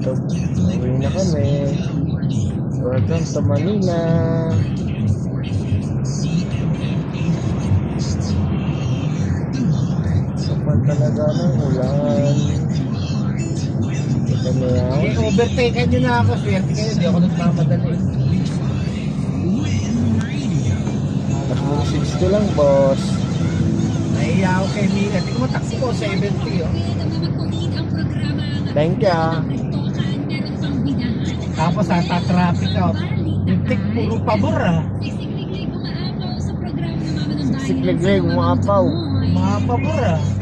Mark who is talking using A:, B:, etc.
A: So, uwi na kami. Welcome to Manila. Kapag talaga ng ulan. Ito na yan.
B: Overtaken nyo na ako. Swerte kayo. Hindi ako nagmamadali.
A: Takbo 60 lang, boss.
B: Nahiya ako kay Mika. Hindi ko matakbo ko. 70 oh.
A: Thank you, ah.
B: Tapos traffic ka. Yung puro pabor ah.
A: Sikliglig, umapaw.
B: Mga pabor ah.